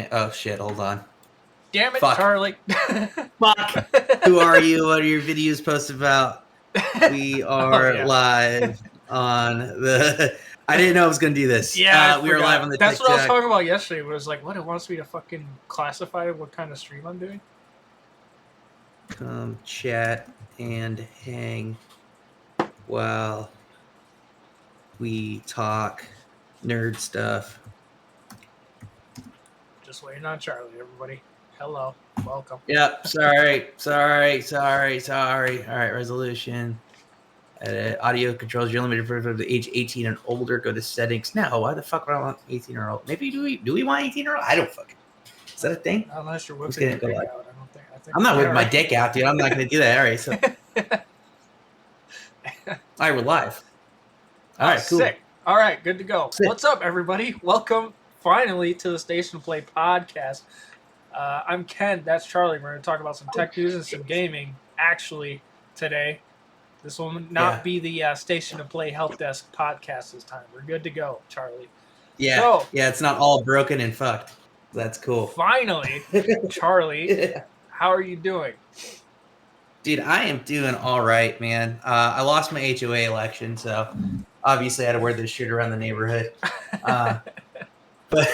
second. Oh shit! Hold on. Damn it, Fuck. Charlie. Fuck. Who are you? What are your videos posted about? We are live on the. I didn't know I was gonna do this. Yeah, we were live on the. That's TikTok. what I was talking about yesterday. It was like, what? It wants me to fucking classify what kind of stream I'm doing. Come chat and hang while we talk nerd stuff. Just waiting on Charlie, everybody. Hello, welcome. Yep. Sorry. All right. Resolution. Audio controls. You're limited for the age 18 and older. Go to settings. No, why the fuck would I want 18 or old? Maybe do we want 18 or old? I don't fucking. Is that a thing? Unless you're whipping your dick out. I think I'm not whipping my dick out, dude. I'm not going to do that. All right. So. All right, we're live. All right, cool. Sick. All right, good to go. Sick. What's up, everybody? Welcome finally to the StationOfPlay Podcast. I'm Ken. That's Charlie. We're going to talk about some tech news and some gaming. Actually, today, this will not be the StationOfPlay Help Desk podcast this time. We're good to go, Charlie. Yeah. So, yeah, it's not all broken and fucked. That's cool. Finally, Charlie, how are you doing? Dude, I am doing all right, man. I lost my HOA election, so obviously I had to wear this shit around the neighborhood. But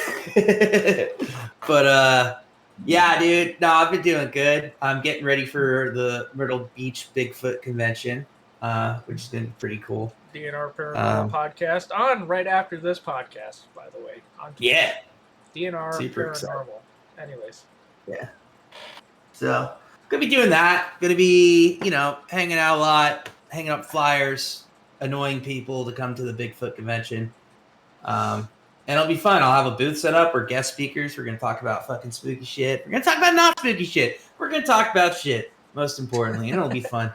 yeah, dude. No, I've been doing good. I'm getting ready for the Myrtle Beach Bigfoot convention, which has been pretty cool. DNR Paranormal Podcast on right after this podcast, by the way. Yeah. DNR Super Paranormal. Excited. Anyways. Yeah. So, gonna be doing that. Gonna be, hanging out a lot, hanging up flyers, annoying people to come to the Bigfoot convention. And it'll be fun. I'll have a booth set up. We're guest speakers. We're going to talk about fucking spooky shit. We're going to talk about not spooky shit. We're going to talk about shit, most importantly. And it'll be fun.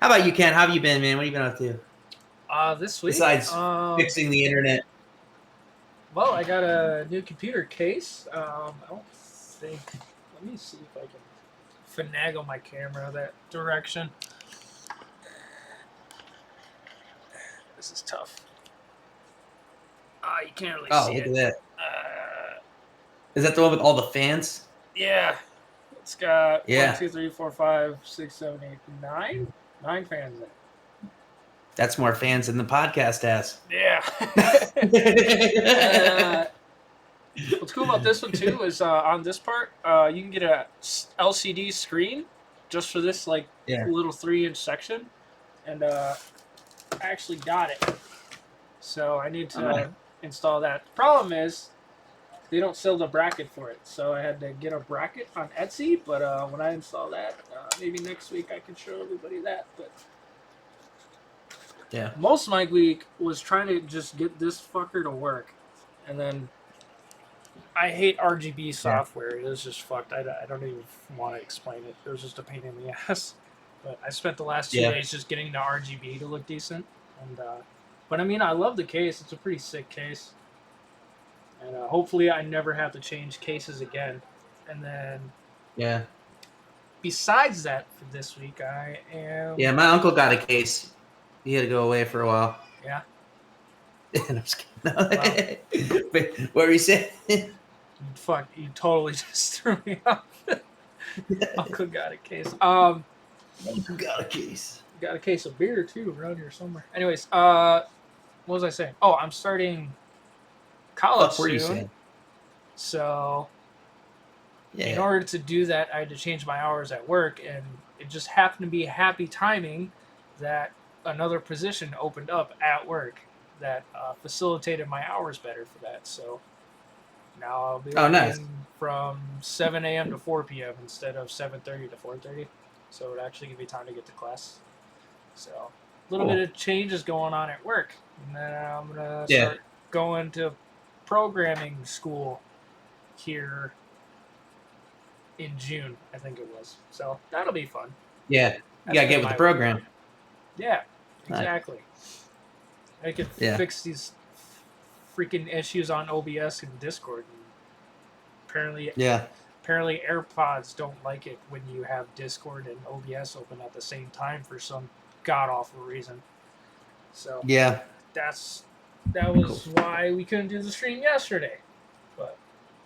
How about you, Ken? How have you been, man? What have you been up to? This week? Besides fixing the internet. Well, I got a new computer case. I don't think... Let me see if I can finagle my camera that direction. This is tough. You can't really see it. Oh, look at that. Is that the one with all the fans? Yeah. It's got 1, 2, 3, 4, 5, 6, 7, 8, 9. 9 fans in it. That's more fans than the podcast has. Yeah. What's cool about this one, too, is on this part, you can get a LCD screen just for this little 3-inch section. And I actually got it. So I need to install that. The problem is they don't sell the bracket for it, so I had to get a bracket on Etsy. But when I install that, maybe next week I can show everybody that. But yeah, most of my week was trying to just get this fucker to work, and then I hate RGB software. It was just fucked. I don't even want to explain it. It was just a pain in the ass. But I spent the last 2 days just getting the RGB to look decent, and but I mean, I love the case. It's a pretty sick case. And hopefully I never have to change cases again. And then... Yeah. Besides that, for this week, I am... Yeah, my uncle got a case. He had to go away for a while. Yeah? I'm just kidding. Wow. What were you saying? Fuck, you totally just threw me off. Uncle got a case. Uncle got a case. Got a case of beer, too, around here somewhere. Anyways, what was I saying? Oh, I'm starting college soon. What were you saying? So, in order to do that, I had to change my hours at work, and it just happened to be happy timing that another position opened up at work that facilitated my hours better for that. So, now I'll be working from 7 a.m. to 4 p.m. instead of 7:30 to 4:30. So, it actually give me time to get to class. So, a little bit of change is going on at work. And then I'm going to start going to programming school here in June, I think it was. So, that'll be fun. Yeah. You got to get with the program. Yeah, exactly. I could fix these freaking issues on OBS and Discord. And apparently AirPods don't like it when you have Discord and OBS open at the same time for some god-awful reason. So yeah, that was why we couldn't do the stream yesterday. But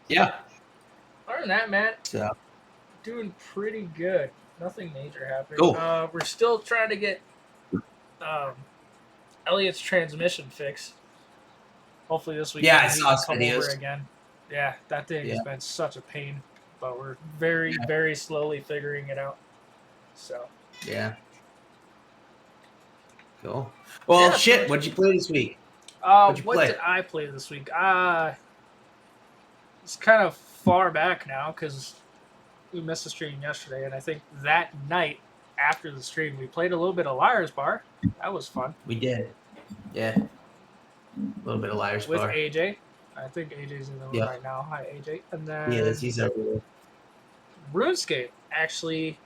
yeah, than that, man, So doing pretty good. Nothing major happening. cool. We're still trying to get Elliot's transmission fixed. Hopefully this weekend I he saw can some come videos. over again. Yeah, that thing has been such a pain, but we're very, very slowly figuring it out. So yeah, cool. Well, shit. What'd you play this week? What did I play this week? It's kind of far back now because we missed the stream yesterday, and I think that night after the stream we played a little bit of Liar's Bar. That was fun. We did. Yeah. A little bit of Liar's with Bar. AJ. I think AJ's in the room right now. Hi, AJ. And then he's over there. RuneScape actually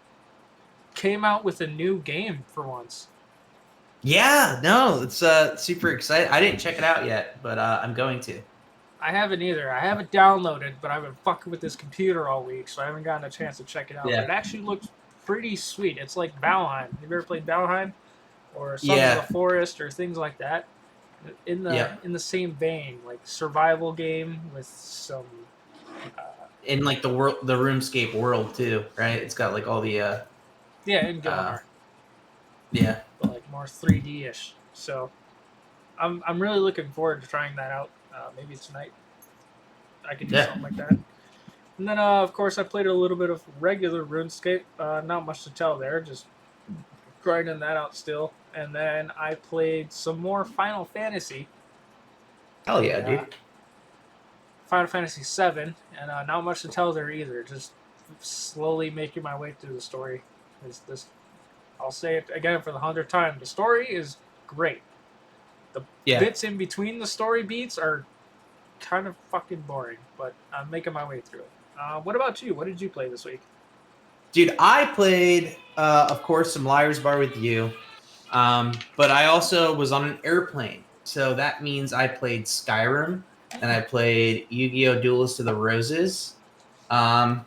came out with a new game for once. Yeah, no, it's super exciting. I didn't check it out yet, but I'm going to. I haven't either. I haven't downloaded, but I've been fucking with this computer all week, so I haven't gotten a chance to check it out. Yeah. But it actually looks pretty sweet. It's like Valheim. Have you ever played Valheim? Or Sons of the Forest or things like that? In the same vein, like survival game with some in like the RuneScape world too, right? It's got like all the in Gilmar. But like more 3D-ish. So I'm really looking forward to trying that out. Maybe tonight I could do something like that. And then of course I played a little bit of regular RuneScape. Not much to tell there, just grinding that out still. And then I played some more Final Fantasy. Hell yeah, dude. Final Fantasy 7, and not much to tell there either. Just slowly making my way through the story. I'll say it again for the 100th time. The story is great. The bits in between the story beats are kind of fucking boring, but I'm making my way through it. What about you? What did you play this week? Dude, I played, of course, some Liar's Bar with you. But I also was on an airplane. So that means I played Skyrim and I played Yu-Gi-Oh! Duelist of the Roses. And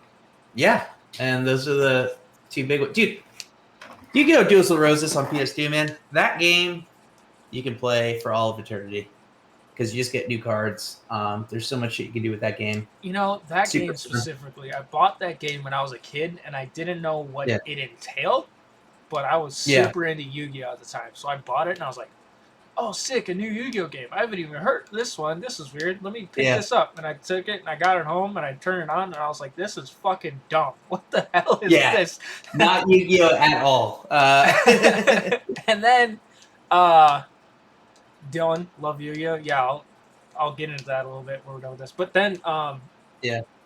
those are the two big ones. Dude, Yu-Gi-Oh! Duelist of the Roses on PS2, man. That game you can play for all of eternity because you just get new cards. There's so much shit you can do with that game. You know, that game specifically, I bought that game when I was a kid and I didn't know what it entailed. But I was super into Yu-Gi-Oh! At the time. So I bought it and I was like, oh, sick, a new Yu-Gi-Oh! Game. I haven't even heard this one. This is weird. Let me pick this up. And I took it and I got it home and I turned it on and I was like, this is fucking dumb. What the hell is this? Not Yu-Gi-Oh! At all. And then, Dylan, love Yu-Gi-Oh! Yeah, I'll get into that a little bit when we're done with this. But then, a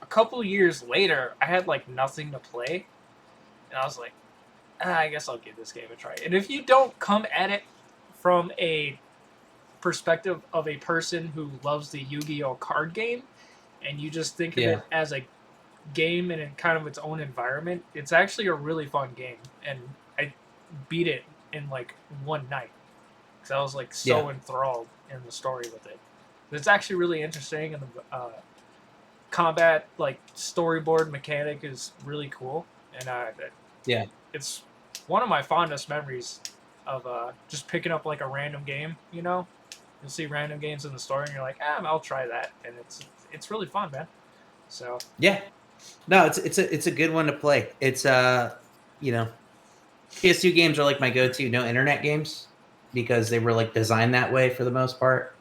couple years later, I had like nothing to play. And I was like, I guess I'll give this game a try. And if you don't come at it from a perspective of a person who loves the Yu-Gi-Oh! Card game, and you just think of it as a game and in kind of its own environment, it's actually a really fun game. And I beat it in like one night. Because I was like so enthralled in the story with it. But it's actually really interesting, and the combat like storyboard mechanic is really cool. And it's one of my fondest memories of just picking up like a random game. You know, you'll see random games in the store, and you're like, I'll try that, and it's really fun, man. So no, it's a good one to play. It's PS2 games are like my go-to no internet games because they were like designed that way for the most part.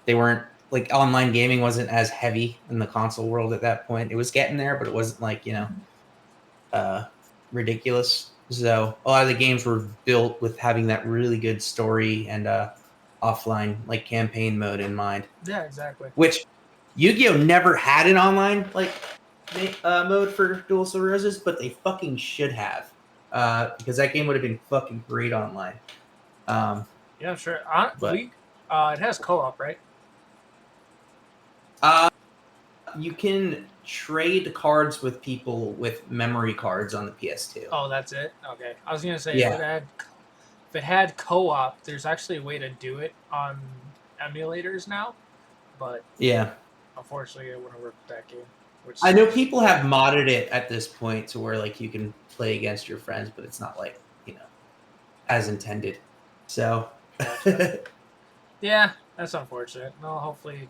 They weren't like online gaming wasn't as heavy in the console world at that point. It was getting there, but it wasn't like ridiculous. So a lot of the games were built with having that really good story and offline like campaign mode in mind. Yeah, exactly. Which Yu-Gi-Oh! Never had an online like mode for Duelist of the Roses, but they fucking should have because that game would have been fucking great online. Yeah, sure. It has co-op, right? You can trade cards with people with memory cards on the PS2. Oh, that's it? Okay. I was going to say, if it had co-op, there's actually a way to do it on emulators now. But unfortunately, it wouldn't work with that game. I know people have modded it at this point to where like you can play against your friends, but it's not like, as intended. So... Yeah, that's unfortunate. Well, hopefully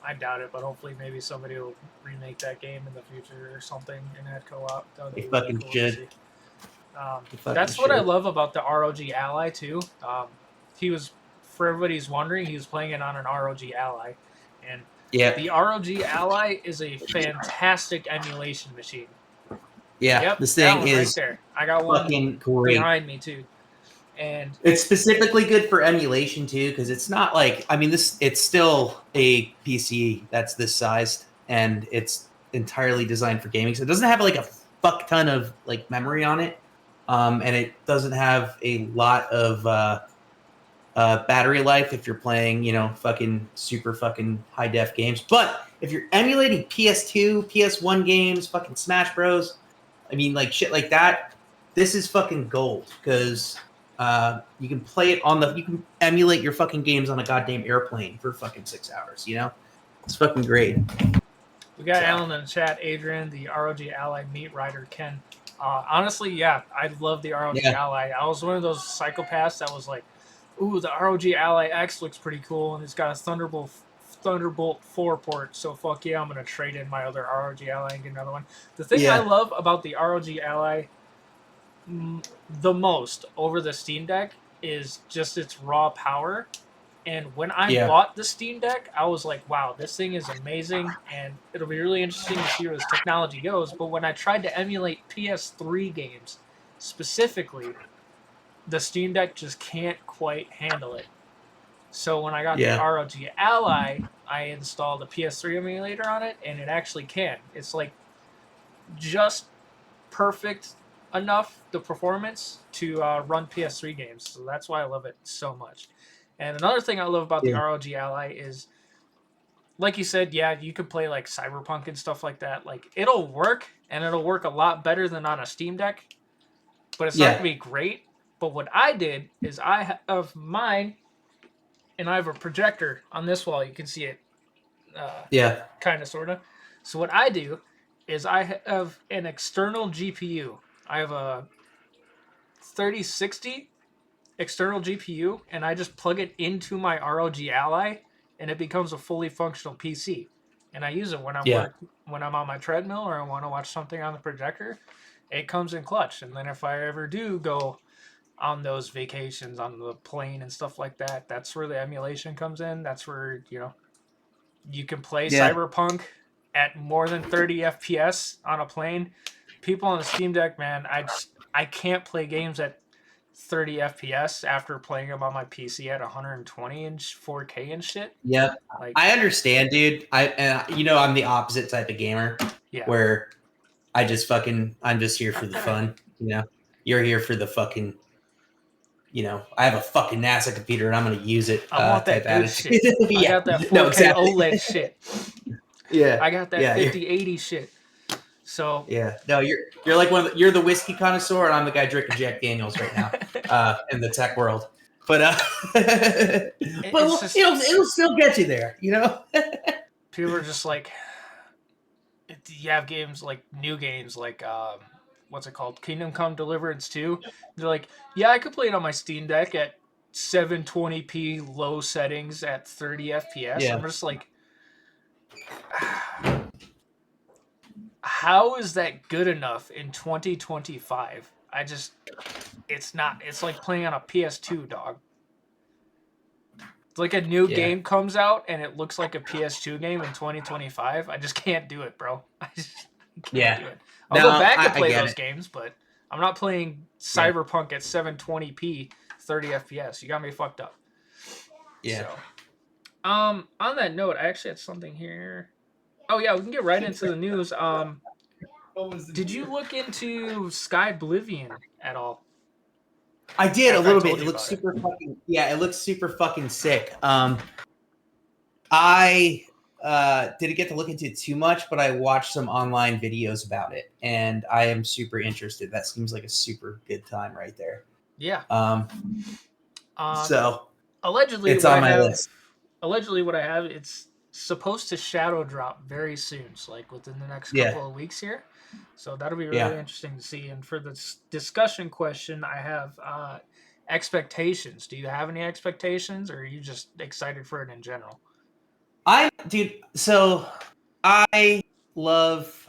I doubt it, but hopefully maybe somebody will remake that game in the future or something and add co-op. That would They be really fucking cool should. to see. They fucking That's what I should. love about the ROG Ally too. He was, for everybody's wondering, he was playing it on an ROG Ally, and the ROG Ally is a fantastic emulation machine. Yeah, Yep, this that thing one is right there. I got one fucking great behind me too, and it's specifically good for emulation too, because it's not like it's still a PC that's this sized, and it's entirely designed for gaming. So it doesn't have like a fuck ton of like memory on it, and it doesn't have a lot of battery life if you're playing, fucking super fucking high def games. But if you're emulating PS2, PS1 games, fucking Smash Bros, like shit like that, this is fucking gold because you can play it you can emulate your fucking games on a goddamn airplane for fucking 6 hours. It's fucking great. We got Alan in the chat, Adrian, the ROG Ally Meat Rider, Ken. Honestly, yeah, I love the ROG Ally. I was one of those psychopaths that was like, ooh, the ROG Ally X looks pretty cool, and it's got a Thunderbolt 4 port, so fuck yeah, I'm going to trade in my other ROG Ally and get another one. The thing I love about the ROG Ally the most over the Steam Deck is just its raw power. And when I bought the Steam Deck, I was like, wow, this thing is amazing, and it'll be really interesting to see where this technology goes. But when I tried to emulate PS3 games specifically, the Steam Deck just can't quite handle it. So when I got the ROG Ally, I installed a PS3 emulator on it, and it actually can. It's like just perfect enough, the performance, to run PS3 games. So that's why I love it so much. And another thing I love about the ROG Ally is, like you said, you could play like Cyberpunk and stuff like that. Like, it'll work, and it'll work a lot better than on a Steam Deck, but it's not going to be great. But what I did is I have mine, and I have a projector on this wall. You can see it. Kind of, sort of. So what I do is I have an external GPU. I have a 3060 external GPU, and I just plug it into my ROG Ally, and it becomes a fully functional PC. And I use it when when I'm on my treadmill or I want to watch something on the projector. It comes in clutch. And then if I ever do go on those vacations on the plane and stuff like that, that's where the emulation comes in. That's where you can play Cyberpunk at more than 30 FPS on a plane. People on the Steam Deck, man, I can't play games at 30 FPS after playing them on my PC at 120 and 4K and shit. Yeah, like, I understand, dude. I'm the opposite type of gamer. Where I'm just here for the fun. You're here for the fucking. I have a fucking NASA computer and I'm going to use it. I want that good shit. I got that 4K OLED shit. I got that 5080 shit. So no, you're like you're the whiskey connoisseur, and I'm the guy drinking Jack Daniels right now in the tech world. But it'll still get you there, People are just like, you have games like new games like what's it called, Kingdom Come Deliverance 2. They're like, yeah, I could play it on my Steam Deck at 720p low settings at 30 FPS. I'm just like, how is that good enough in 2025? It's not. It's like playing on a PS2, dog. It's like a new game comes out and it looks like a PS2 game in 2025. I just can't do it, bro. I just can't do it. I'll go back and play those games, but I'm not playing Cyberpunk at 720p 30 FPS. You got me fucked up. So, on that note, I actually had something here. Oh yeah, we can get right into the news. Did you look into Sky Oblivion at all? I did a little bit. It looks super fucking it looks super fucking sick. I didn't get to look into it too much, but I watched some online videos about it, and I am super interested. That seems like a super good time right there. Yeah. So allegedly, it's on my list. Allegedly, what I have, it's supposed to shadow drop very soon, so like within the next couple of weeks here. So that'll be really interesting to see. And for this discussion question, I have expectations. Do you have any expectations, or are you just excited for it in general? So I love.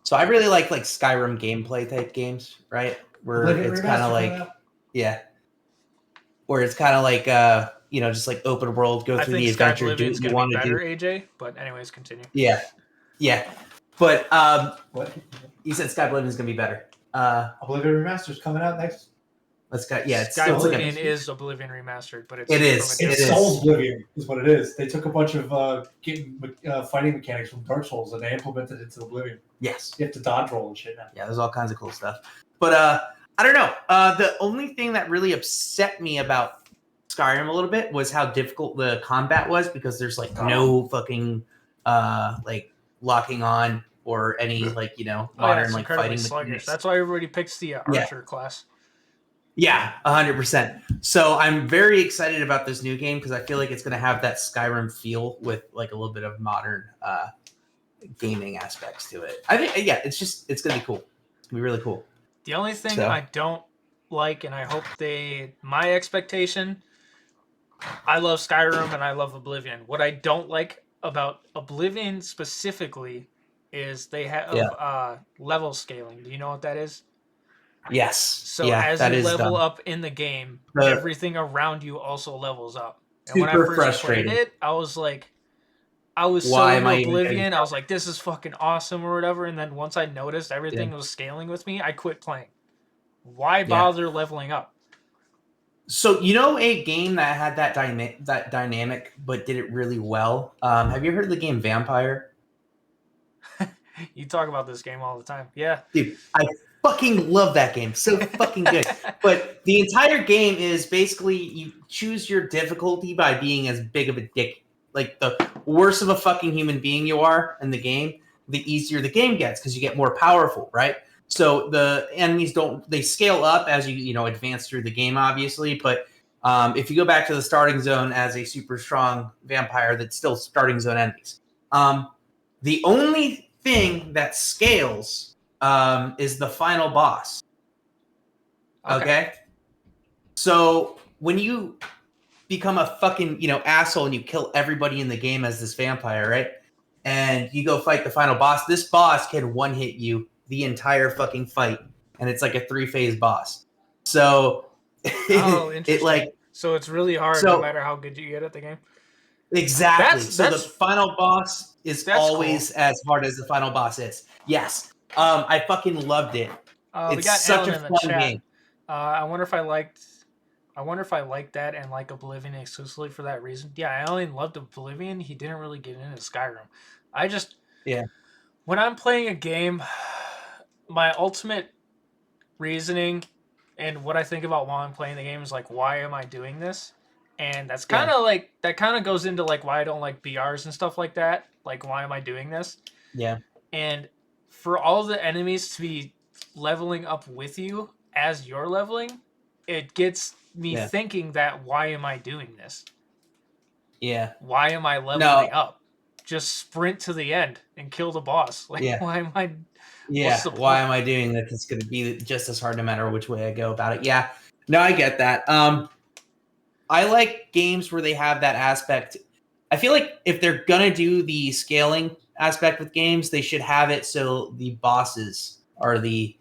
So I really like Skyrim gameplay type games, right? Where it's kind of like, where it's kind of like just like open world, go through the adventure, do what you want to do. AJ, but anyways, continue. Yeah. But what you said, Sky Oblivion is gonna be better. Oblivion Remastered is coming out next. Sky Oblivion is Oblivion Remastered, but it's Soul Oblivion is what it is. They took a bunch of fighting mechanics from Dark Souls and they implemented it into Oblivion. Yes, you have to dodge roll and shit now. Yeah, there's all kinds of cool stuff. But I don't know. The only thing that really upset me about Skyrim a little bit was how difficult the combat was, because there's no fucking locking on or any modern fighting mechanics. That's why everybody picks the archer class. Yeah, 100%. So I'm very excited about this new game because I feel like it's going to have that Skyrim feel with a little bit of modern gaming aspects to it. I think, it's going to be cool. It's going to be really cool. The only thing I don't like, and I hope my expectation, I love Skyrim and I love Oblivion. What I don't like about Oblivion specifically is they have level scaling. Do you know what that is? Yes. So as you level up in the game, everything around you also levels up. And when I first played it, I was so into Oblivion. I was like, this is fucking awesome or whatever. And then once I noticed everything was scaling with me, I quit playing. Why bother leveling up? So a game that had that dynamic but did it really well. Have you heard of the game Vampire? You talk about this game all the time. Yeah. Dude, I fucking love that game. So fucking good. But the entire game is basically you choose your difficulty by being as big of a dick. Like the worse of a fucking human being you are in the game, the easier the game gets because you get more powerful, right? So the enemies they scale up as you advance through the game, obviously. But if you go back to the starting zone as a super strong vampire, that's still starting zone enemies. The only thing that scales is the final boss. Okay? So when you become a fucking asshole and you kill everybody in the game as this vampire, right? And you go fight the final boss. This boss can one hit you the entire fucking fight, and it's like a 3-phase boss. So so it's really hard no matter how good you get at the game. Exactly. The final boss is always as hard as the final boss is. Yes. I fucking loved it. It's such a fun game. I wonder if I liked that and like Oblivion exclusively for that reason. Yeah, I only loved Oblivion. He didn't really get into Skyrim. When I'm playing a game, my ultimate reasoning and what I think about while I'm playing the game is why am I doing this? And that's kind of that kind of goes into why I don't like BRs and stuff like that. Why am I doing this? Yeah. And for all the enemies to be leveling up with you as you're leveling, it gets me thinking that why am I doing this? Yeah. Why am I leveling up? Just sprint to the end and kill the boss. Why am I? Yeah. Why am I doing that? It's going to be just as hard no matter which way I go about it. Yeah. No, I get that. I like games where they have that aspect. I feel like if they're going to do the scaling aspect with games, they should have it so the bosses are the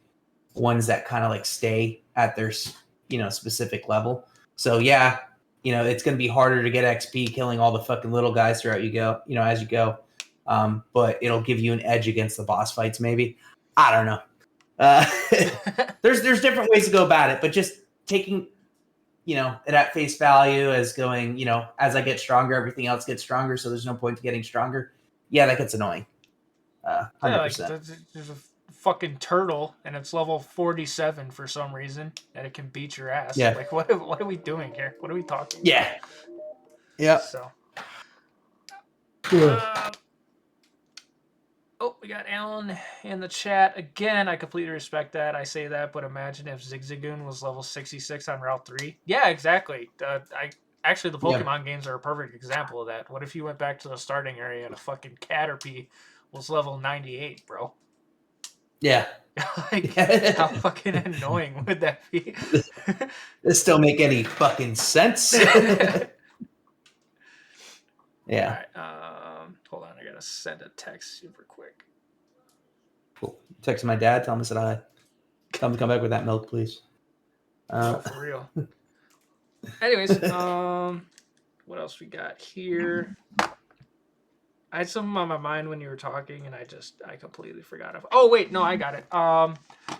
ones that kind of stay at their specific level. So it's going to be harder to get XP killing all the fucking little guys throughout as you go. But it'll give you an edge against the boss fights, maybe. I don't know. There's different ways to go about it, but just taking it at face value as going, as I get stronger, everything else gets stronger, so there's no point to getting stronger. Yeah, that gets annoying. 100%. There's a fucking turtle and it's level 47 for some reason and it can beat your ass. Yeah. What are we doing here? What are we talking about? Yeah. So. We got Alan in the chat. Again, I completely respect that. I say that, but imagine if Zigzagoon was level 66 on Route 3. Yeah, exactly. Actually, the Pokemon games are a perfect example of that. What if you went back to the starting area and a fucking Caterpie was level 98, bro? Yeah. How fucking annoying would that be? This don't make any fucking sense. Yeah. All right. Hold on. I gotta send a text super quick. Cool. Text my dad. Tell him I said hi. Tell him to come back with that milk, please. For real. Anyways, what else we got here? I had something on my mind when you were talking, and I completely forgot of. Oh wait, no, I got it.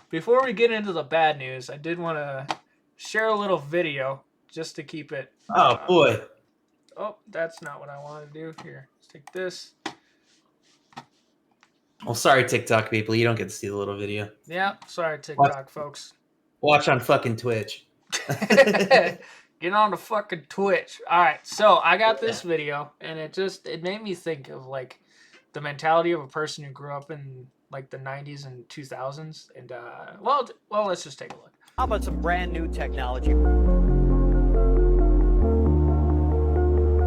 Before we get into the bad news, I did want to share a little video just to keep it. Oh boy. Oh, that's not what I want to do. Here, let's take this. Well, sorry, TikTok people. You don't get to see the little video. Yeah, sorry, TikTok folks. Watch on fucking Twitch. Get on the fucking Twitch. All right, so I got this video, and it made me think of like the mentality of a person who grew up in like the 90s and 2000s. And well, let's just take a look. How about some brand new technology?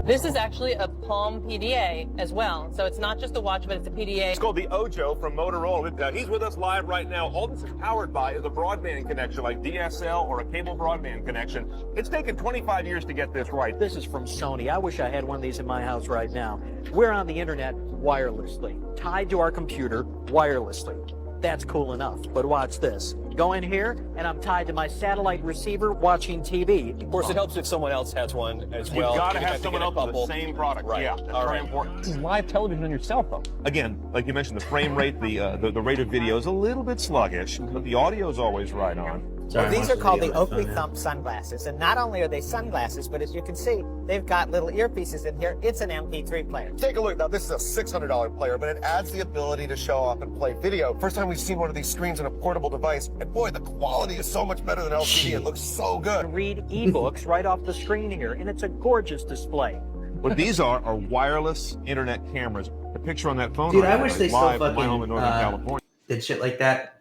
This is actually a Palm PDA as well. So it's not just a watch, but it's a PDA. It's called the Ojo from Motorola. He's with us live right now. All this is powered by is a broadband connection like DSL or a cable broadband connection. It's taken 25 years to get this right. This is from Sony. I wish I had one of these in my house right now. We're on the internet wirelessly, tied to our computer wirelessly. That's cool enough, but watch this. Go in here, and I'm tied to my satellite receiver watching TV. Of course, it helps if someone else has one as well. You've got to have someone else with the same product. Right. Yeah, that's very important. Live television on your cell phone. Again, like you mentioned, the frame rate, the rate of video is a little bit sluggish, but the audio is always right on. Sorry, These are called the Oakley phone, Thumb sunglasses, and not only are they sunglasses, but as you can see, they've got little earpieces in here. It's an MP3 player. Take a look. Now, this is a $600 player, but it adds the ability to show off and play video. First time we've seen one of these screens on a portable device, and boy, the quality is so much better than LCD. It looks so good. Read ebooks right off the screen here, and it's a gorgeous display. What these are wireless internet cameras. The picture on that phone. Dude, right I now wish is they still live from my home in fucking Northern California. did shit like that.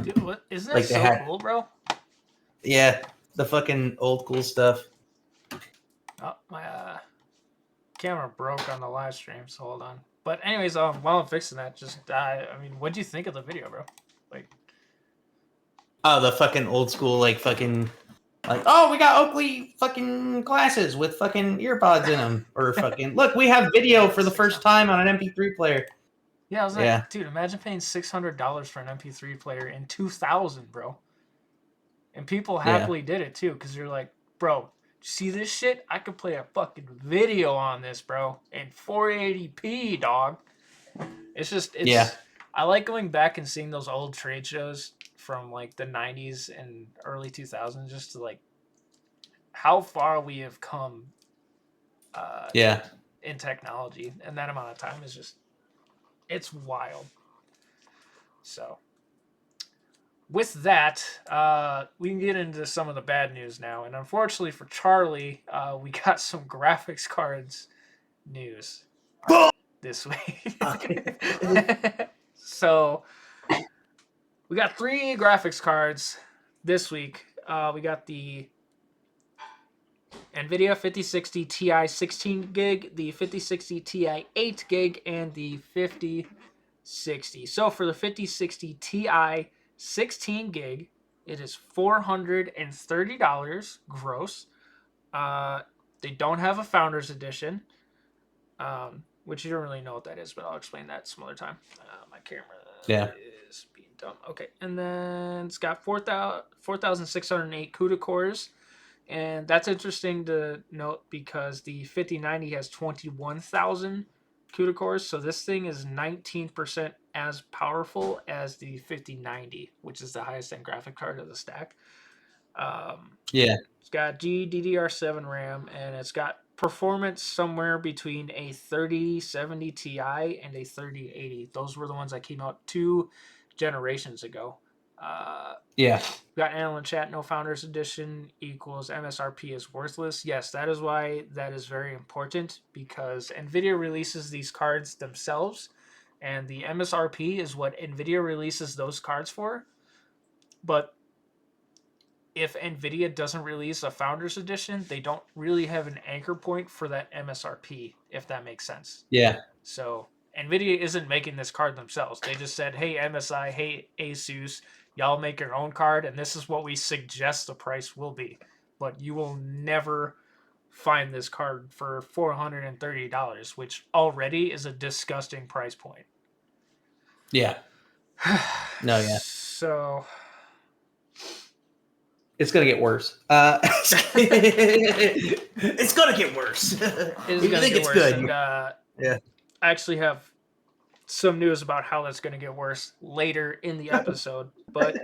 Dude, what isn't that Like they so had- cool, bro? Yeah, the fucking old cool stuff. Oh, my camera broke on the live stream, so hold on. But anyways, while I'm fixing that, I mean, what'd you think of the video, bro? Like, Oh, the fucking old school, like fucking, like, oh, we got Oakley fucking glasses with fucking earpods in them, or fucking, look, we have video for the first time on an MP3 player. yeah, I was like, Yeah. dude, imagine paying $600 for an MP3 player in 2000, bro. And people happily did it too, because you're like, bro, see this shit? I could play a fucking video on this, bro, in 480p, dog. It's Yeah. I like going back and seeing those old trade shows from like the 90s and early 2000s, just to like how far we have come Yeah. in technology, and that amount of time is just, it's wild. So with that, we can get into some of the bad news now. And unfortunately for Charlie, we got some graphics cards news this week. So we got 3 graphics cards this week. We got the NVIDIA 5060 Ti 16 gig, the 5060 Ti 8 gig, and the 5060. So for the 5060 Ti 16 gig, it is $430 gross. They don't have a Founders Edition, which you don't really know what that is, but I'll explain that some other time. My camera is being dumb. Okay, and then it's got 4,608 CUDA cores, and that's interesting to note because the 5090 has 21,000 CUDA cores, so this thing is 19% as powerful as the 5090, which is the highest end graphic card of the stack. It's got GDDR7 RAM, and it's got performance somewhere between a 3070 Ti and a 3080. Those were the ones that came out 2 generations ago. We got Anna in chat, no Founders Edition equals MSRP is worthless. Yes, that is why that is very important, because NVIDIA releases these cards themselves, and the MSRP is what NVIDIA releases those cards for. But if NVIDIA doesn't release a Founders Edition, they don't really have an anchor point for that MSRP, if that makes sense. Yeah. So NVIDIA isn't making this card themselves. They just said, hey, MSI, hey, Asus, y'all make your own card, and this is what we suggest the price will be. But you will never find this card for $430, which already is a disgusting price point. Yeah. No, yeah. So it's gonna get worse. It's gonna get worse. It's gonna get worse. Good. And, yeah. I actually have some news about how that's gonna get worse later in the episode. But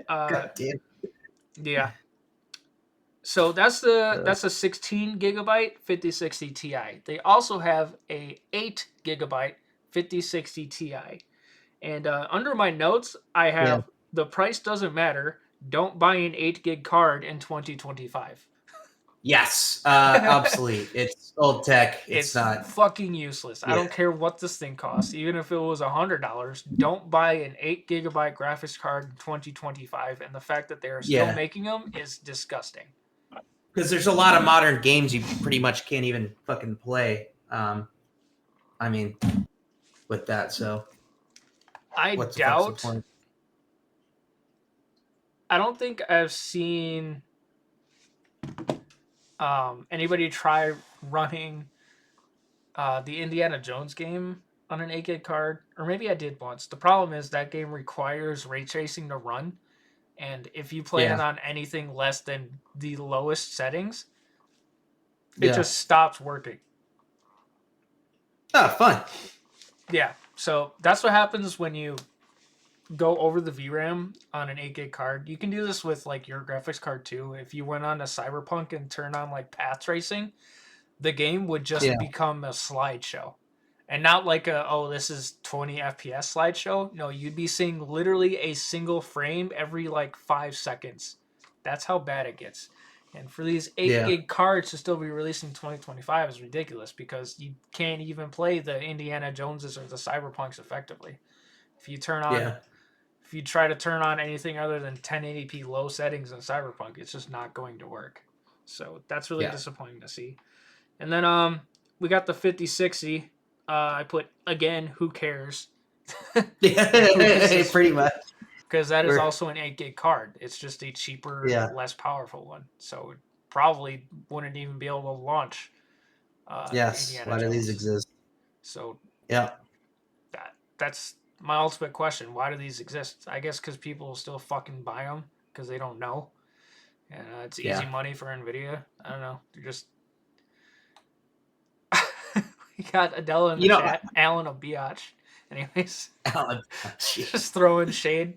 yeah. So that's a 16 gigabyte 5060 Ti. They also have a 8 gigabyte 5060 Ti. And under my notes, I have the price doesn't matter. Don't buy an 8 gig card in 2025. Yes, obsolete. It's old tech. It's not fucking useless. I don't care what this thing costs. Even if it was $100, don't buy an 8 gigabyte graphics card in 2025. And the fact that they are still making them is disgusting. Because there's a lot of modern games you pretty much can't even fucking play. I mean, with that, so I doubt. I don't think I've seen anybody try running the Indiana Jones game on an 8 gig card, or maybe I did once. The problem is that game requires ray tracing to run, and if you play it on anything less than the lowest settings, it just stops working. Oh, fun. Yeah, so that's what happens when you go over the VRAM on an 8 gig card. You can do this with like your graphics card too. If you went on to Cyberpunk and turned on like path tracing, the game would just become a slideshow. And not like this is 20 FPS slideshow. No, you'd be seeing literally a single frame every like 5 seconds. That's how bad it gets. And for these 8 gig cards to still be released in 2025 is ridiculous because you can't even play the Indiana Joneses or the Cyberpunks effectively. If you turn on, if you try to turn on anything other than 1080p low settings in Cyberpunk, it's just not going to work. So that's really disappointing to see. And then we got the 5060. I put, again, who cares? Pretty much. Because that is also an 8 gig card. It's just a cheaper, less powerful one. So it probably wouldn't even be able to launch. Indiana Jones. Do these exist? So that's my ultimate question. Why do these exist? I guess because people still fucking buy them because they don't know. And it's easy money for NVIDIA. I don't know. They're just... We got Adela in the chat. Alan of Biatch. Anyways. Alan. Just throwing shade.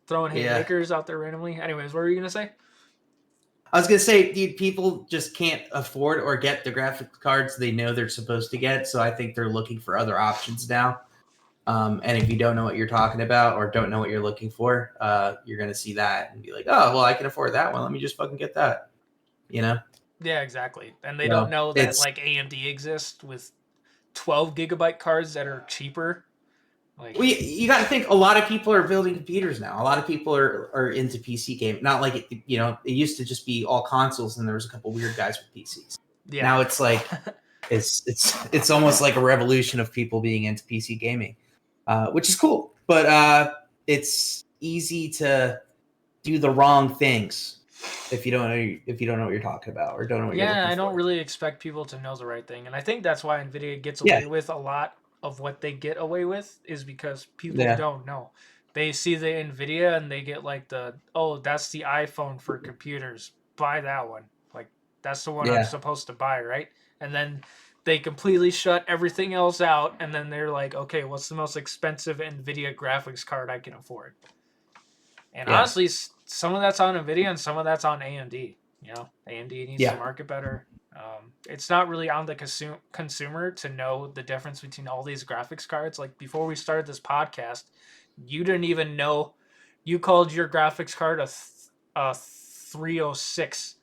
Throwing haymakers out there randomly. Anyways, what were you going to say? I was going to say, dude, people just can't afford or get the graphics cards they know they're supposed to get. So I think they're looking for other options now. And if you don't know what you're talking about or don't know what you're looking for, you're going to see that and be like, oh, well, I can afford that one. Let me just fucking get that. You know? Yeah, exactly. And they don't know that like AMD exists with 12 gigabyte cards that are cheaper. Like, well, you got to think a lot of people are building computers now. A lot of people are into PC game. Not like it used to just be all consoles and there was a couple weird guys with PCs. Yeah. Now it's like it's almost like a revolution of people being into PC gaming, which is cool. But it's easy to do the wrong things if you don't know what you're talking about or don't know what you're looking for. I don't really expect people to know the right thing, and I think that's why NVIDIA gets away with a lot of what they get away with is because people don't know. They see the NVIDIA and they get like that's the iPhone for computers. Buy that one. Like that's the one I'm supposed to buy, right? And then they completely shut everything else out, and then they're like, okay, what's the most expensive NVIDIA graphics card I can afford? And honestly, some of that's on NVIDIA and some of that's on AMD. You know, AMD needs to market better. It's not really on the consumer to know the difference between all these graphics cards. Like before we started this podcast, you didn't even know. You called your graphics card a 306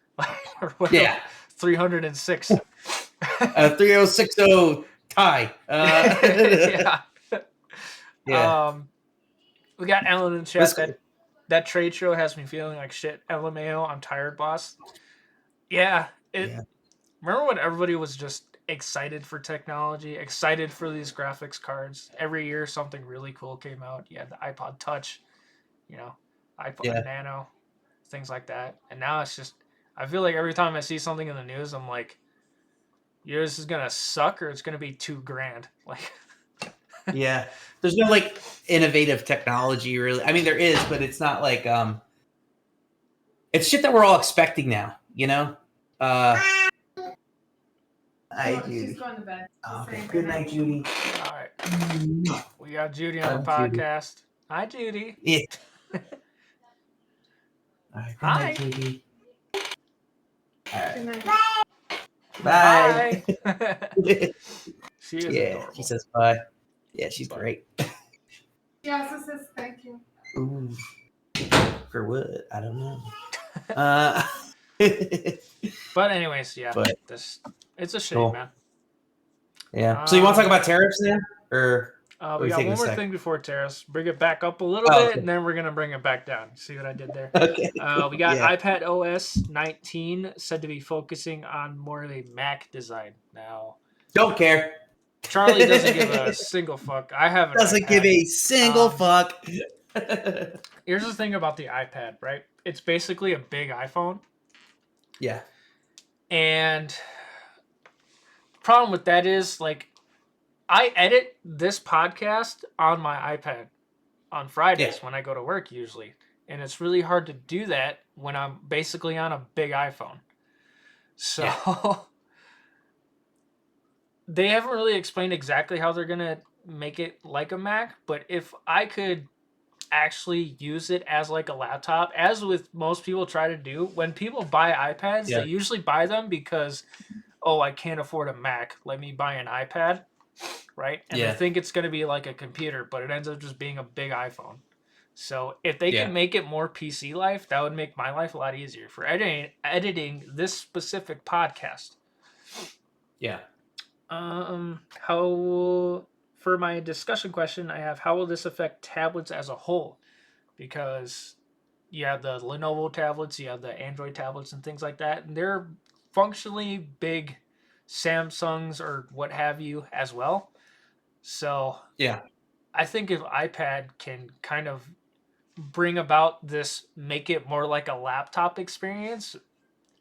or whatever. Yeah, 306. 3060 Ti. We got Alan in the chat. That trade show has me feeling like shit. LMAO, I'm tired, boss. Remember when everybody was just excited for technology, excited for these graphics cards? Every year something really cool came out. You had the iPod Touch, iPod Nano, things like that. And now it's just, I feel like every time I see something in the news, I'm like, yours is gonna suck or it's gonna be $2,000. Like, yeah, there's no like innovative technology really. I mean, there is, but it's not like it's shit that we're all expecting now. You know. Hi, Judy. She's going to bed. Okay. Good night, Judy. all right, we got Judy on the podcast. Hi, Judy. Yeah. All right, good night, Judy. All right. Good night. Bye. She is adorable. She says bye. Yeah, she's great. She also says thank you. Ooh. For what? I don't know. But anyways, yeah. But- it's a shame, Cool. man. Yeah. So you want to talk about tariffs now, or We got one more thing before tariffs. Bring it back up a little Oh, bit, okay. and then we're gonna bring it back down. See what I did there? Okay. We got Yeah. iPad OS 19 said to be focusing on more of a Mac design now. Don't care. Charlie doesn't give a single fuck. I have an Doesn't iPad. give a single fuck. Here's the thing about the iPad, right? It's basically a big iPhone, Yeah. and the problem with that is like I edit this podcast on my iPad on Fridays when I go to work usually, and it's really hard to do that when I'm basically on a big iPhone. So they haven't really explained exactly how they're gonna make it like a Mac, but if I could actually use it as like a laptop, as with most people try to do, when people buy iPads, they usually buy them because, oh, I can't afford a Mac, let me buy an iPad, right? And they think it's gonna be like a computer, but it ends up just being a big iPhone. So if they can make it more PC life, that would make my life a lot easier for editing this specific podcast. Yeah. For my discussion question, I have, how will this affect tablets as a whole? Because you have the Lenovo tablets, you have the Android tablets and things like that, and they're functionally big Samsungs or what have you as well. So Yeah. I think if iPad can kind of bring about this, make it more like a laptop experience,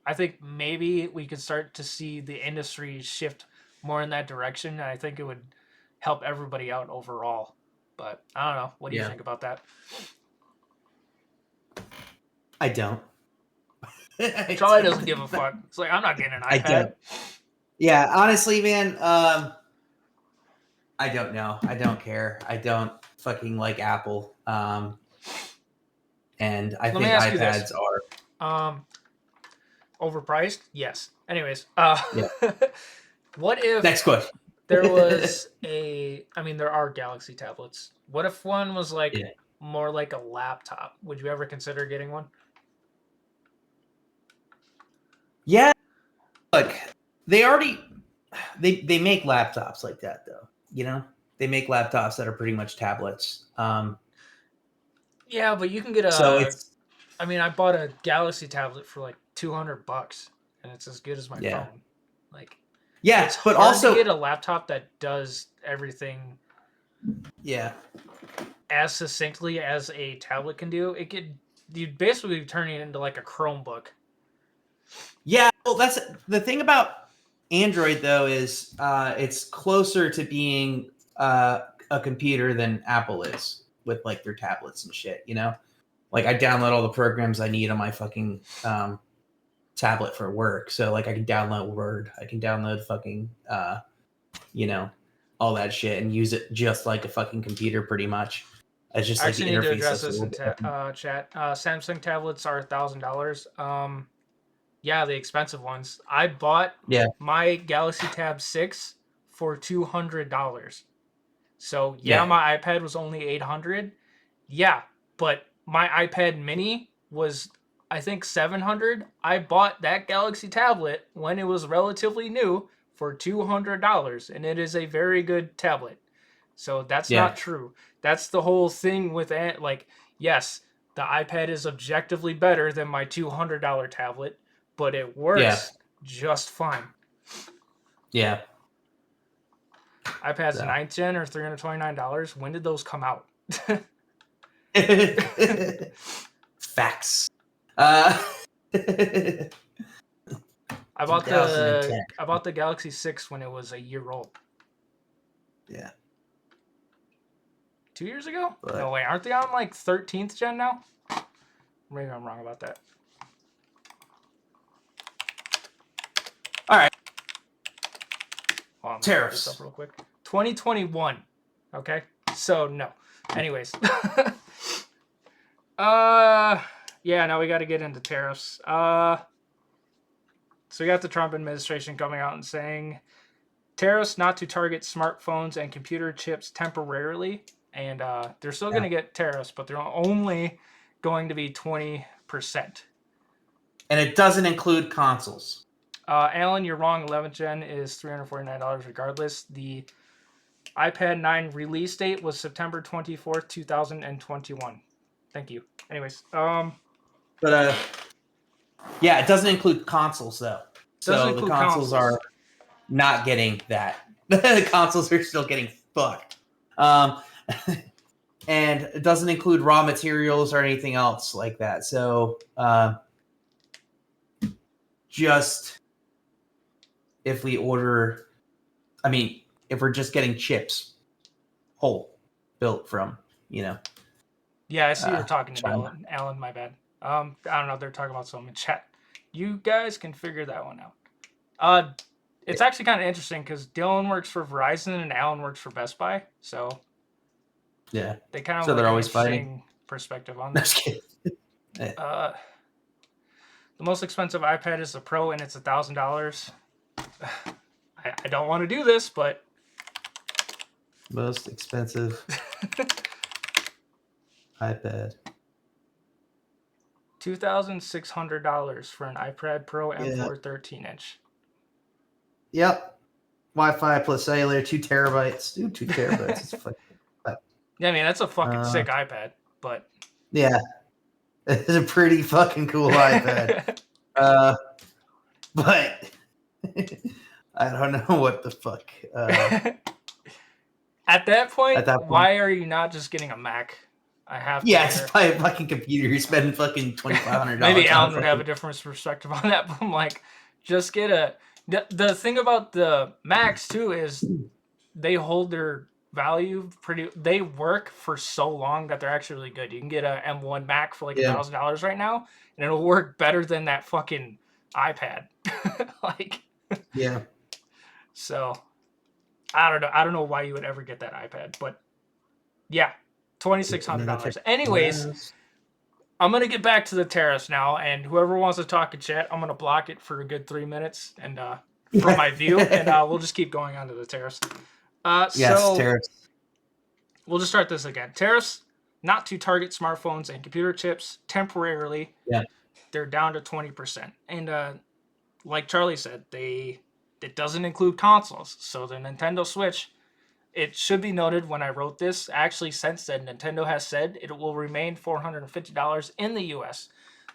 I think maybe we could start to see the industry shift more in that direction. And I think it would help everybody out overall. But I don't know. What do you think about that? I don't. Charlie doesn't give a fuck. It's like, I'm not getting an iPad. I don't. Yeah, honestly, man, I don't know. I don't care. I don't fucking like Apple. And I think iPads are overpriced. Yes. Anyways, yeah. What if Next question. There was there are Galaxy tablets. What if one was like more like a laptop? Would you ever consider getting one? Yeah. Look, they make laptops like that though. You know? They make laptops that are pretty much tablets. Yeah, but you can get I bought a Galaxy tablet for like $200 and it's as good as my phone. Like it's but hard also to get a laptop that does everything as succinctly as a tablet can do. You'd basically be turning it into like a Chromebook. Yeah, well, that's the thing about Android though, is it's closer to being a computer than Apple is with like their tablets and shit, you know? Like I download all the programs I need on my fucking tablet for work. So like I can download Word, I can download fucking all that shit and use it just like a fucking computer pretty much. It's just I like the actually need to interface. address this in chat. Samsung tablets are $1,000. Yeah, the expensive ones. I bought my Galaxy Tab 6 for $200. So my iPad was only $800. Yeah, but my iPad Mini was, I think, $700. I bought that Galaxy tablet when it was relatively new for $200, and it is a very good tablet. So that's not true. That's the whole thing with it. Like, yes, the iPad is objectively better than my $200 tablet, but it works just fine. Yeah. iPad's 9th gen or $329. When did those come out? Facts. I bought the Galaxy 6 when it was a year old. Yeah. 2 years ago? But, no way. Aren't they on like 13th gen now? Maybe I'm wrong about that. All right. Hold on, Tariffs. This up real quick. 2021. Okay. So no. Anyways. Yeah. Now we got to get into tariffs. So we got the Trump administration coming out and saying tariffs not to target smartphones and computer chips temporarily. And they're still going to get tariffs, but they're only going to be 20%. And it doesn't include consoles. Alan, you're wrong. 11th gen is $349 regardless. The iPad 9 release date was September 24th, 2021. Thank you. Anyways, But yeah, it doesn't include consoles though. So the consoles are not getting that. The consoles are still getting fucked. And it doesn't include raw materials or anything else like that. So just if we order, if we're just getting chips whole built from, Yeah, I see you're talking to Alan, my bad. I don't know. They're talking about something in chat. You guys can figure that one out. It's actually kind of interesting because Dylan works for Verizon and Alan works for Best Buy. So yeah, they kind of so they're always fighting. Perspective on this. The most expensive iPad is the Pro, and it's $1,000. I don't want to do this, but most expensive iPad. $2,600 for an iPad Pro M4 13-inch. Yep. Wi-Fi plus cellular, 2 terabytes. Dude, 2 terabytes. It's fucking. Yeah, that's a fucking sick iPad, but yeah, it's a pretty fucking cool iPad. But I don't know what the fuck. At that point, why are you not just getting a Mac? I have to. Yeah, just buy a fucking computer. You're spending fucking $2,500. Maybe Alan would have a different perspective on that, but I'm like, just get a. The thing about the Macs too is they hold their value they work for so long that they're actually really good. You can get a M1 Mac for like $1,000 right now and it'll work better than that fucking iPad. So I don't know why you would ever get that iPad, but yeah, $2,600. Anyways, I'm gonna get back to the tariffs now, and whoever wants to talk in chat, I'm gonna block it for a good 3 minutes and for my view, and we'll just keep going on to the tariffs. So tariffs. We'll just start this again. Tariffs not to target smartphones and computer chips temporarily. Yeah. They're down to 20%. And like Charlie said, it doesn't include consoles. So the Nintendo Switch, it should be noted when I wrote this, actually since then, Nintendo has said it will remain $450 in the US.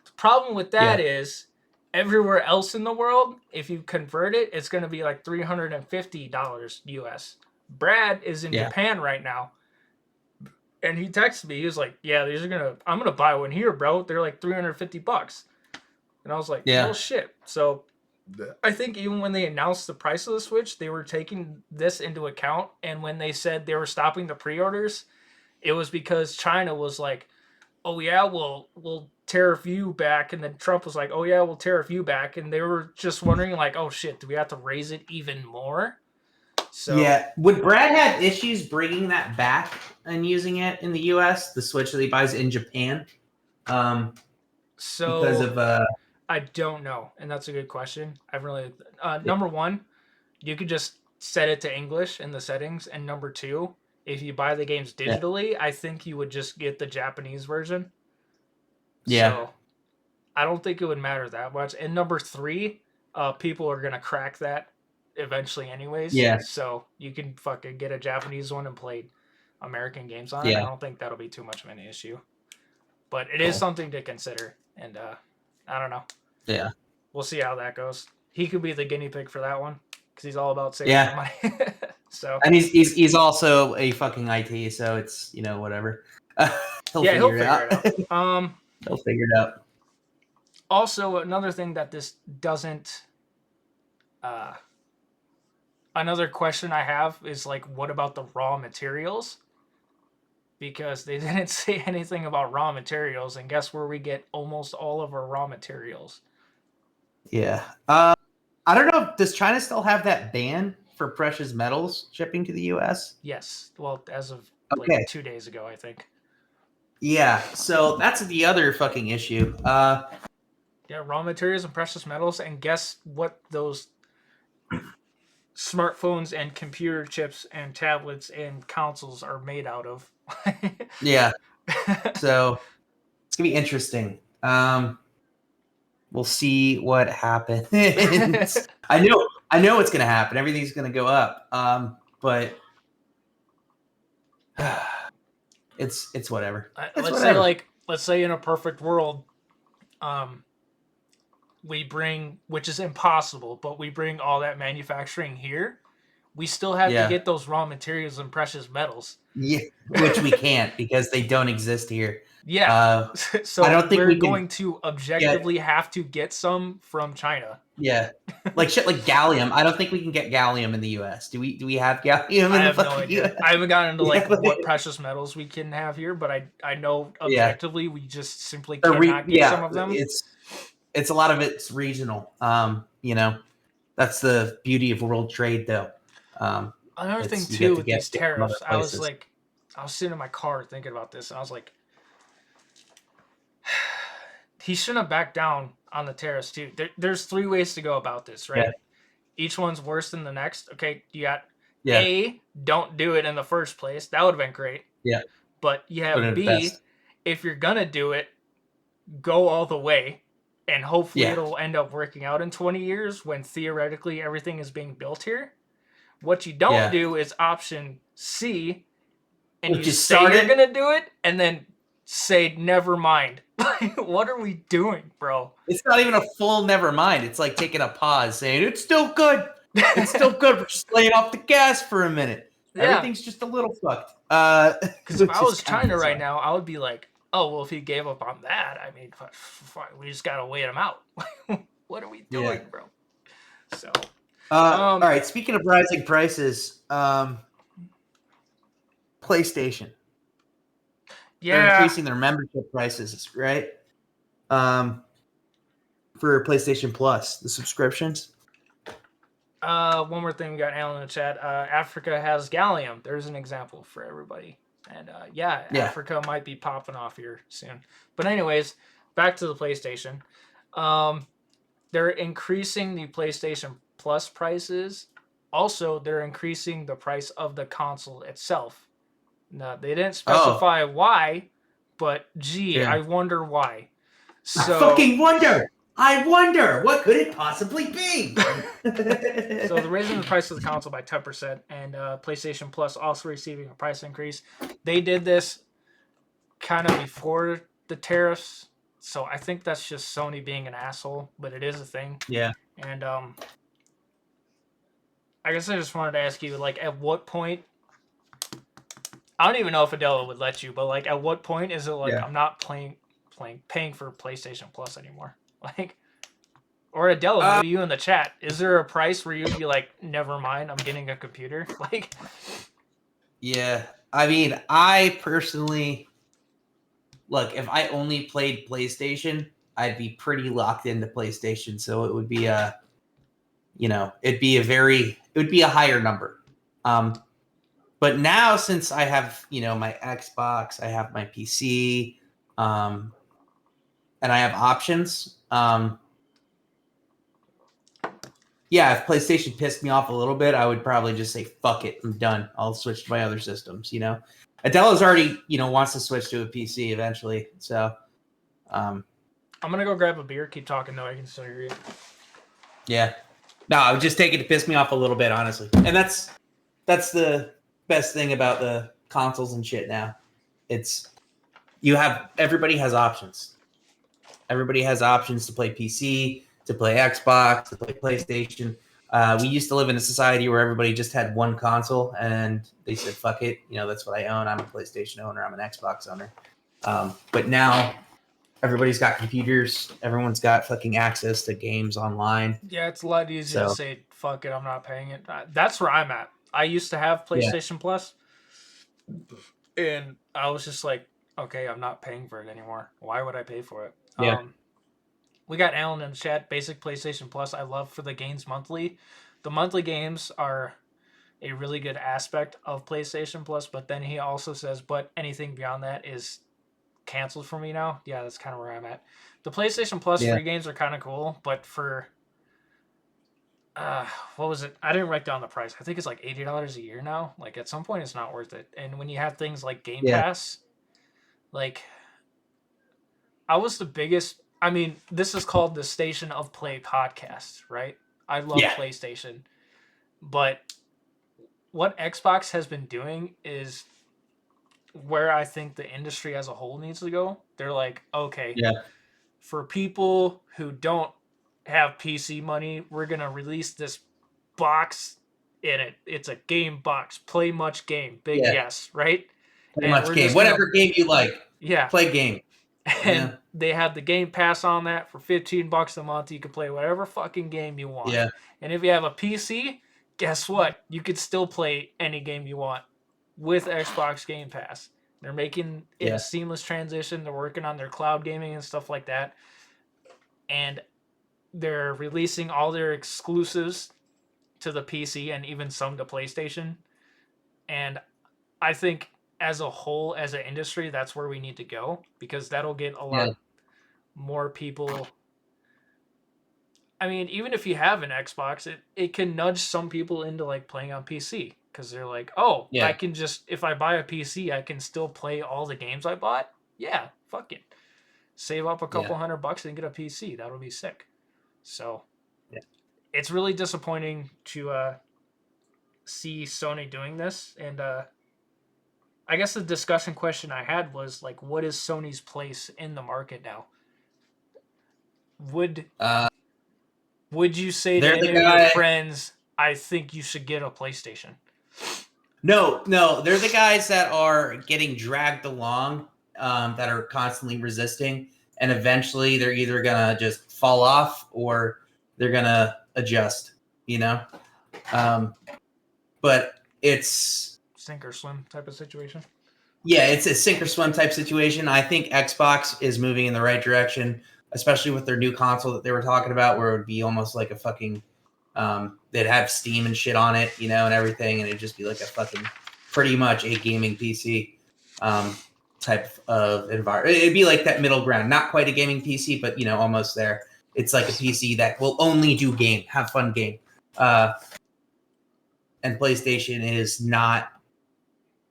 The problem with that is everywhere else in the world, if you convert it, it's going to be like $350 US. Brad is in Japan right now, and he texted me. He was like, "Yeah, I'm gonna buy one here, bro. They're like $350." And I was like, "Oh shit!" So I think even when they announced the price of the Switch, they were taking this into account. And when they said they were stopping the pre-orders, it was because China was like, "Oh yeah, we'll tariff you back," and then Trump was like, "Oh yeah, we'll tariff you back," and they were just wondering like, "Oh shit, do we have to raise it even more?" So yeah, would Brad have issues bringing that back and using it in the U.S. The Switch that he buys in Japan? Because of I don't know, and that's a good question. Number one, you could just set it to English in the settings, and number two, if you buy the games digitally, I think you would just get the Japanese version. Yeah. So I don't think it would matter that much. And number three, people are gonna crack that eventually anyways. Yeah. So you can fucking get a Japanese one and play American games on it. I don't think that'll be too much of an issue. But it is something to consider. And I don't know. Yeah. We'll see how that goes. He could be the guinea pig for that one because he's all about saving money. So and he's also a fucking IT, so it's whatever. He'll figure it out. He'll figure it out. Also, another thing that this doesn't Another question I have is like, what about the raw materials? Because they didn't say anything about raw materials, and guess where we get almost all of our raw materials? Yeah. I don't know. Does China still have that ban for precious metals shipping to the U.S.? Yes. Well, as of Okay. like 2 days ago, I think. Yeah. So that's the other fucking issue. Yeah, raw materials and precious metals, and guess what those smartphones and computer chips and tablets and consoles are made out of. Yeah. So it's gonna be interesting. We'll see what happens. I know it's gonna happen. Everything's gonna go up. But it's whatever. Let's say in a perfect world, we bring, which is impossible, but we bring all that manufacturing here. We still have to get those raw materials and precious metals. Yeah, which we can't because they don't exist here. Yeah. So I don't think we're going to objectively have to get some from China. Yeah. Like shit like gallium. I don't think we can get gallium in the US. Do we have gallium in I the have no fucking idea. US? I haven't gotten into like what precious metals we can have here, but I know objectively we just simply cannot get some of them. It's a lot of it's regional. That's the beauty of world trade though. Another thing too with these tariffs, I was sitting in my car thinking about this, and I was like, he shouldn't have backed down on the tariffs too. There's 3 ways to go about this, right? Yeah. Each one's worse than the next. Okay, you got A, don't do it in the first place. That would have been great. Yeah. But you have B, if you're gonna do it, go all the way, and hopefully it'll end up working out in 20 years when theoretically everything is being built here. What you don't do is option C, and you say you're gonna do it, and then say never mind. What are we doing, bro? It's not even a full never mind. It's like taking a pause, saying it's still good. It's still good. We're just laying off the gas for a minute. Yeah. Everything's just a little fucked. Because if I was China right now, I would be like, oh, well, if he gave up on that, I mean, we just gotta wait him out. What are we doing, bro? So, all right. Speaking of rising prices, PlayStation. They're increasing their membership prices, right? For PlayStation Plus, the subscriptions. One more thing, we got Alan in the chat. Africa has gallium. There's an example for everybody. And Africa might be popping off here soon. But anyways, back to the PlayStation. They're increasing the PlayStation Plus prices. Also, they're increasing the price of the console itself. No, they didn't specify why, but I wonder why. So, I fucking wonder. I wonder. What could it possibly be? So they're raising the price of the console by 10%, and PlayStation Plus also receiving a price increase. They did this kind of before the tariffs, so I think that's just Sony being an asshole, but it is a thing. Yeah. And I guess I just wanted to ask you, like, at what point... I don't even know if Adela would let you, but like, at what point is it like I'm not paying for PlayStation Plus anymore? Like, or Adela, maybe you in the chat. Is there a price where you'd be like, never mind, I'm getting a computer? Like, yeah, I mean, I personally look. If I only played PlayStation, I'd be pretty locked into PlayStation. So it would be it would be a higher number. But now, since I have, my Xbox, I have my PC, and I have options. If PlayStation pissed me off a little bit, I would probably just say, fuck it, I'm done. I'll switch to my other systems, Adela's already, wants to switch to a PC eventually. So, I'm going to go grab a beer. Keep talking, though. I can still hear you. Yeah. No, I would just take it to piss me off a little bit, honestly. And that's the best thing about the consoles and shit now. Everybody has options. Everybody has options to play PC, to play Xbox, to play PlayStation. We used to live in a society where everybody just had one console and they said, fuck it, that's what I own. I'm a PlayStation owner, I'm an Xbox owner. But now everybody's got computers. Everyone's got fucking access to games online. Yeah, it's a lot easier to say, fuck it, I'm not paying it. That's where I'm at. I used to have PlayStation Plus, and I was just like, okay, I'm not paying for it anymore. Why would I pay for it? Yeah. We got Alan in the chat. Basic PlayStation Plus, I love for the games monthly. The monthly games are a really good aspect of PlayStation Plus, but then he also says, but anything beyond that is canceled for me now. Yeah, that's kind of where I'm at. The PlayStation Plus free games are kind of cool, but for what was it? I didn't write down the price. I think it's like $80 a year now. Like at some point, it's not worth it. And when you have things like Game Pass, like I was the biggest. I mean, this is called the StationOfPlay Podcast, right? I love PlayStation, but what Xbox has been doing is where I think the industry as a whole needs to go. They're like, okay, for people who don't have PC money, we're going to release this box in it. It's a game box. Play much game. Big yes, right? Play much game. Whatever game you like. Yeah. Play game. And they have the Game Pass on that for $15 a month. You can play whatever fucking game you want. Yeah. And if you have a PC, guess what? You could still play any game you want with Xbox Game Pass. They're making it a seamless transition. They're working on their cloud gaming and stuff like that. And they're releasing all their exclusives to the PC and even some to PlayStation. And I think as a whole, as an industry, that's where we need to go, because that'll get a lot more people. I mean, even if you have an Xbox, it can nudge some people into like playing on PC, because they're like, oh, I can just, if I buy a PC, I can still play all the games I bought. Yeah, fuck it. Save up a couple $100 and get a PC. That'll be sick. So it's really disappointing to see Sony doing this. And I guess the discussion question I had was like, what is Sony's place in the market now? Would you say to any of your friends, I think you should get a PlayStation? No, they're the guys that are getting dragged along, that are constantly resisting, and eventually they're either gonna just fall off or they're gonna adjust, you know. But it's sink or swim type of situation. Yeah, it's a sink or swim type situation. I think Xbox is moving in the right direction, especially with their new console that they were talking about, where it would be almost like a fucking they'd have Steam and shit on it, you know, and everything, and it'd just be like a fucking pretty much a gaming PC type of environment. It'd be like that middle ground, not quite a gaming PC, but you know, almost there. It's like a PC that will only do game, have fun game. And PlayStation is not,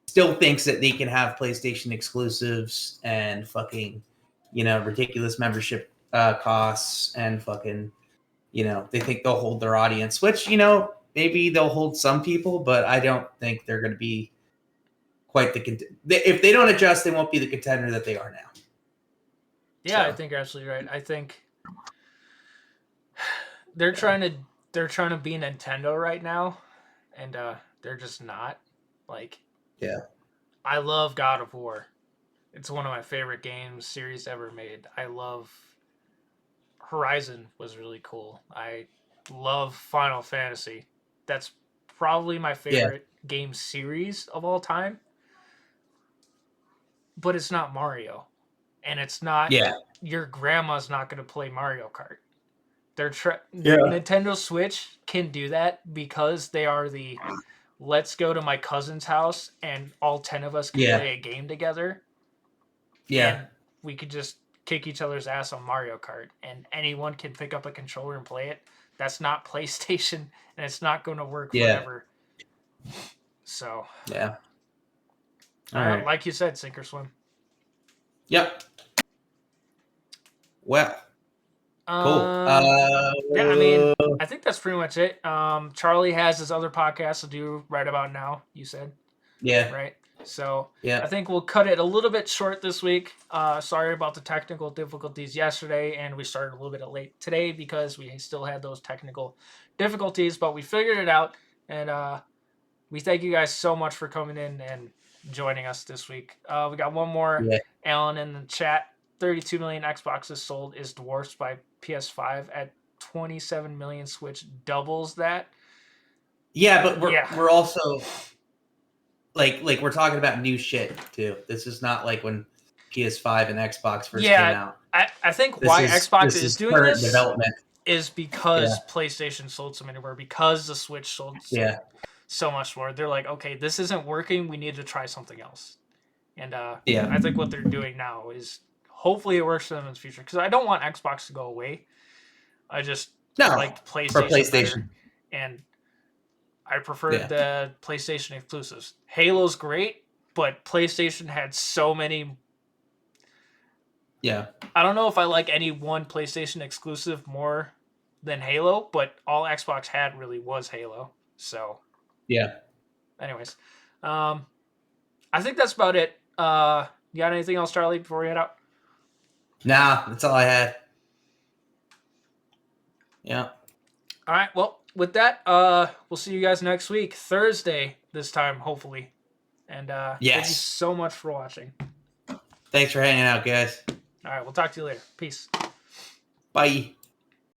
still thinks that they can have PlayStation exclusives and fucking, you know, ridiculous membership costs and fucking, you know, they think they'll hold their audience, which, you know, maybe they'll hold some people, but I don't think they're going to be quite if they don't adjust, they won't be the contender that they are now. Yeah, so. I think you're absolutely right. I think they're trying to be Nintendo right now, and they're just not. Like, I love God of War. It's one of my favorite games series ever made. I love Horizon was really cool. I love Final Fantasy. That's probably my favorite game series of all time. But it's not Mario. And it's not your grandma's not going to play Mario Kart. Nintendo Switch can do that because they are the let's go to my cousin's house and all 10 of us can play a game together. Yeah. And we could just kick each other's ass on Mario Kart, and anyone can pick up a controller and play it. That's not PlayStation, and it's not going to work forever. So, all right. Like you said, sink or swim. Yep. Well, cool. I mean, I think that's pretty much it. Charlie has his other podcast to do right about now, you said. Yeah. Right? So I think we'll cut it a little bit short this week. Sorry about the technical difficulties yesterday, and we started a little bit late today because we still had those technical difficulties, but we figured it out, and we thank you guys so much for coming in and joining us this week. We got one more Alan in the chat. 32 million Xboxes sold is dwarfed by PS5 at 27 million Switch, doubles that. Yeah, but we're also like we're talking about new shit too. This is not like when PS5 and Xbox first came out. I think why Xbox is doing this development is because PlayStation sold so many more, because the Switch sold so much more. They're like, okay, this isn't working. We need to try something else. And I think what they're doing now is hopefully it works for them in the future. Because I don't want Xbox to go away. I just like PlayStation better. And I prefer the PlayStation exclusives. Halo's great, but PlayStation had so many. Yeah. I don't know if I like any one PlayStation exclusive more than Halo, but all Xbox had really was Halo. So. Yeah. Anyways, I think that's about it. You got anything else, Charlie, before we head out? Nah, that's all I had. Yeah. All right. Well, with that, we'll see you guys next week, Thursday this time, hopefully. And thank you so much for watching. Thanks for hanging out, guys. All right. We'll talk to you later. Peace. Bye.